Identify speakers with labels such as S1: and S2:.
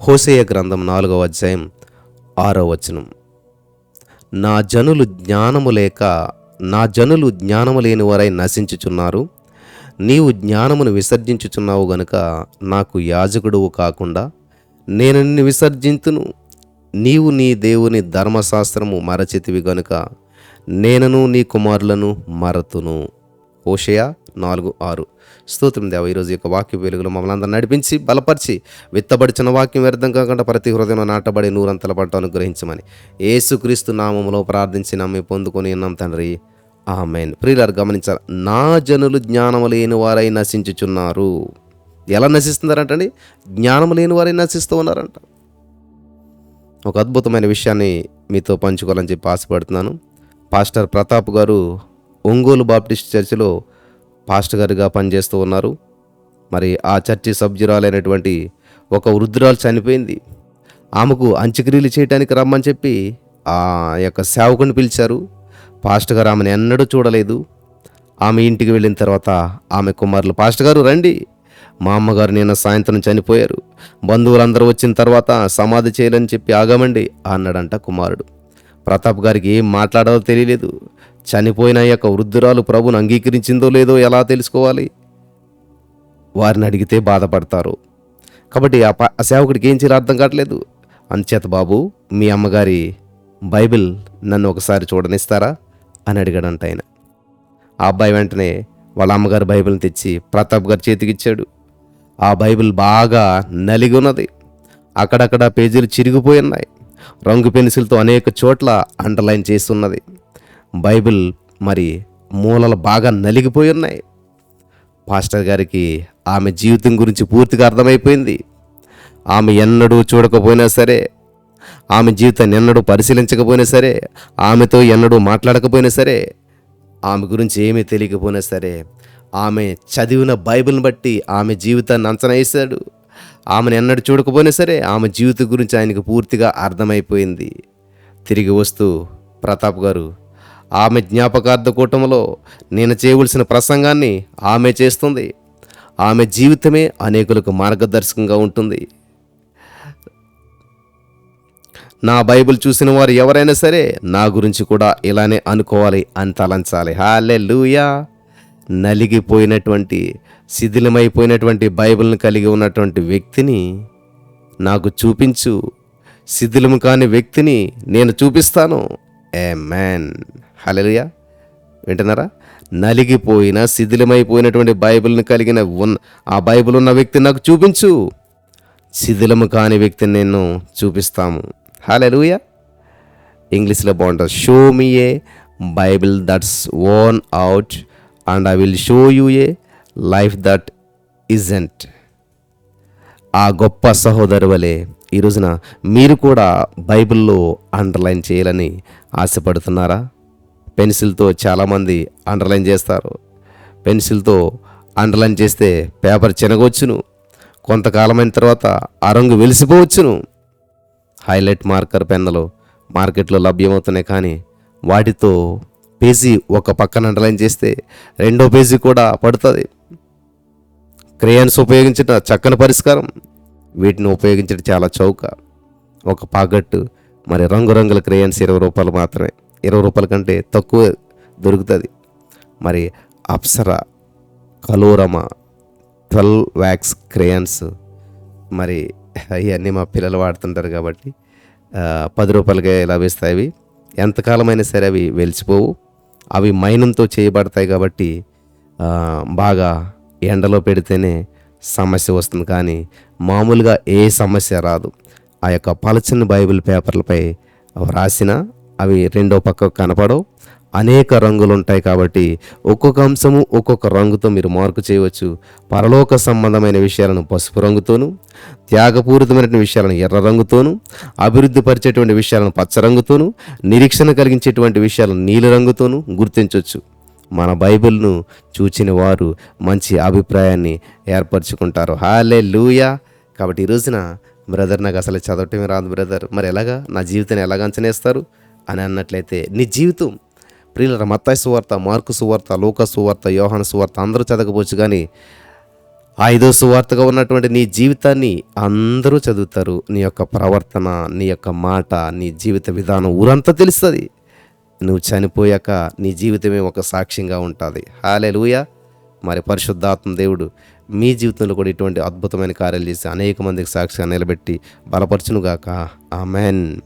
S1: హోసేయ గ్రంథం 4వ అధ్యాయం 6వ వచనం. నా జనులు జ్ఞానము లేని వారై నశించుచున్నారు. నీవు జ్ఞానమును విసర్జించుచున్నావు గనుక నాకు యాజకుడువు కాకుండా నేను నిన్ను విసర్జింతును. నీవు నీ దేవుని ధర్మశాస్త్రము మరచితివి గనుక నేనను నీ కుమారులను మరతును. హోషేయ 4:6. స్తోత్రం దేవ. ఈరోజు యొక్క వాక్య వెలుగులో మమ్మల్ని అందరూ నడిపించి బలపరిచి విత్తబడిచిన వాక్యం వ్యర్థం కాకుండా ప్రతి హృదయంలో నాటబడి నూరంతల పంట అనుగ్రహించమని యేసుక్రీస్తు నామములో ప్రార్థించి నమ్మి పొందుకొని ఉన్నాం తండ్రి, ఆమేన్. ప్రియులారా గమనించాలి, నా జనులు జ్ఞానము లేని వారై నశించుచున్నారు. ఎలా నశిస్తున్నారంటండి? జ్ఞానము లేని వారై నశిస్తూ ఉన్నారంట. ఒక అద్భుతమైన విషయాన్ని మీతో పంచుకోవాలని చెప్పి ఆశపడుతున్నాను. పాస్టర్ ప్రతాప్ గారు ఒంగోలు బాప్టిస్ట్ చర్చిలో పాస్టర్ గారుగా పనిచేస్తూ ఉన్నారు. మరి ఆ చర్చి సభ్యురాలైనటువంటి ఒక వృద్ధురాలు చనిపోయింది. ఆమెకు అంత్యక్రియలు చేయడానికి రమ్మని చెప్పి ఆ యొక్క సేవకుని పిలిచారు. పాస్టర్ గారు ఆమెను ఎన్నడూ చూడలేదు. ఆమె ఇంటికి వెళ్ళిన తర్వాత ఆమె కుమారులు, పాస్టర్ గారు రండి, మా అమ్మగారు నిన్న సాయంత్రం చనిపోయారు, బంధువులందరూ వచ్చిన తర్వాత సమాధి చేయాలని చెప్పి ఆగమండి అన్నాడంట కుమారుడు. ప్రతాప్ గారికి ఏం మాట్లాడాలో తెలియలేదు. చనిపోయిన యొక్క వృద్ధురాలు ప్రభుని అంగీకరించిందో లేదో ఎలా తెలుసుకోవాలి? వారిని అడిగితే బాధపడతారు. కాబట్టి ఆ సేవకుడికి ఏం చేయాలో అర్థం కావట్లేదు. అంచేత బాబు, మీ అమ్మగారి బైబిల్ నన్ను ఒకసారి చూడనిస్తారా అని అడిగాడంట ఆయన. ఆ అబ్బాయి వెంటనే వాళ్ళ అమ్మగారి బైబిల్ని తెచ్చి ప్రతాప్ గారి చేతికిచ్చాడు. ఆ బైబిల్ బాగా నలిగి ఉన్నది. అక్కడక్కడ పేజీలు చిరిగిపోయి ఉన్నాయి. రంగు పెన్సిల్తో అనేక చోట్ల అండర్లైన్ చేస్తున్నది. బైబిల్ మరి మూలలు బాగా నలిగిపోయి ఉన్నాయి. పాస్టర్ గారికి ఆమె జీవితం గురించి పూర్తిగా అర్థమైపోయింది. ఆమె ఎన్నడూ చూడకపోయినా సరే, ఆమె జీవితాన్ని ఎన్నడూ పరిశీలించకపోయినా సరే, ఆమెతో ఎన్నడూ మాట్లాడకపోయినా సరే, ఆమె గురించి ఏమీ తెలియకపోయినా సరే, ఆమె చదివిన బైబిల్ని బట్టి ఆమె జీవితాన్ని అంచనా వేశాడు. ఆమెను ఎన్నడూ చూడకపోయినా సరే ఆమె జీవితం గురించి ఆయనకు పూర్తిగా అర్థమైపోయింది. తిరిగి వస్తూ ప్రతాప్ గారు ఆమె జ్ఞాపకార్థ కూటమిలో నేను చేయవలసిన ప్రసంగాన్ని ఆమె చేస్తుంది. ఆమె జీవితమే అనేకులకు మార్గదర్శకంగా ఉంటుంది. నా బైబిల్ చూసిన వారు ఎవరైనా సరే నా గురించి కూడా ఇలానే అనుకోవాలి అని తలంచాలి. హల్లెలూయా. నలిగిపోయినటువంటి, శిథిలమైపోయినటువంటి బైబిల్ని కలిగి ఉన్నటువంటి వ్యక్తిని నాకు చూపించు, శిథిలము కాని వ్యక్తిని నేను చూపిస్తాను. ఆమేన్. హల్లెలూయా. వింటున్నారా? నలిగిపోయిన, శిథిలమైపోయినటువంటి బైబిల్ని కలిగిన ఆ బైబిల్ ఉన్న వ్యక్తిని నాకు చూపించు, శిథిలము కాని వ్యక్తిని నేను చూపిస్తాము. హల్లెలూయా. ఇంగ్లీష్లో బాగుంటుంది. Show me a Bible that's worn out and I will show you a life that isn't. ఆ గొప్ప సహోదరు వలె ఈ రోజున మీరు కూడా బైబిల్లో అండర్లైన్ చేయాలని ఆశపడుతున్నారా? పెన్సిల్తో చాలామంది అండర్లైన్ చేస్తారు. పెన్సిల్తో అండర్లైన్ చేస్తే పేపర్ చెనగొచ్చును. కొంతకాలమైన తర్వాత ఆ రంగు వెలిసిపోవచ్చును. హైలైట్ మార్కర్ పెన్నులు మార్కెట్లో లభ్యమవుతున్నాయి, కానీ వాటితో పేజీ ఒక పక్కన అండర్లైన్ చేస్తే రెండో పేజీ కూడా పడుతుంది. క్రేయాన్స్ ఉపయోగించిన చక్కని పరిష్కారం, వీటిని ఉపయోగించడం చాలా చౌక. ఒక పాకెట్టు మరి రంగురంగుల క్రేయాన్స్ 20 రూపాయలు మాత్రమే. 20 రూపాయల కంటే తక్కువ దొరుకుతుంది. మరి అప్సరా, కలోరమా, 12 వ్యాక్స్ క్రేయాన్స్, మరి అవన్నీ మా పిల్లలు వాడుతుంటారు కాబట్టి 10 రూపాయలకే లభిస్తాయి. అవి ఎంతకాలమైనా సరే అవి వెలిసిపోవు. అవి మైనంతో చేయబడతాయి కాబట్టి బాగా ఎండలో పెడితేనే సమస్య వస్తుంది, కానీ మామూలుగా ఏ సమస్య రాదు. ఆ యొక్క పలచని బైబిల్ పేపర్లపై రాసిన అవి రెండో పక్క కనపడవు. అనేక రంగులు ఉంటాయి కాబట్టి ఒక్కొక్క అంశము ఒక్కొక్క రంగుతో మీరు మార్కు చేయవచ్చు. పరలోక సంబంధమైన విషయాలను పసుపు రంగుతోను, త్యాగపూరితమైన విషయాలను ఎర్ర రంగుతోను, అభివృద్ధి పరిచేటువంటి విషయాలను పచ్చ రంగుతోను, నిరీక్షణ కలిగించేటువంటి విషయాలను నీలి రంగుతోను గుర్తించవచ్చు. మన బైబిల్ను చూచిన వారు మంచి అభిప్రాయాన్ని ఏర్పరచుకుంటారు. హల్లెలూయా. కాబట్టి ఈ రోజున బ్రదర్, నాకు అసలు చదవటమే రాదు బ్రదర్, మరి ఎలాగా నా జీవితాన్ని ఎలాగ అంచనేస్తారు అని అన్నట్లయితే నీ జీవితం ప్రియుల మత్తయి సువార్త, మార్కు సువార్త, లూకా సువార్త, యోహాను సువార్త అందరూ చదవకపోవచ్చు, కానీ ఐదో సువార్తగా ఉన్నటువంటి నీ జీవితాన్ని అందరూ చదువుతారు. నీ యొక్క ప్రవర్తన, నీ యొక్క మాట, నీ జీవిత విధానం ఊరంతా తెలుస్తుంది. నువ్వు చనిపోయాక నీ జీవితమే ఒక సాక్ష్యంగా ఉంటుంది. హల్లెలూయా. మరి పరిశుద్ధాత్మ దేవుడు మీ జీవితంలో కూడా ఇటువంటి అద్భుతమైన కార్యాలు చేసి అనేక మందికి సాక్షిగా నిలబెట్టి బలపరచునుగాక. ఆమెన్.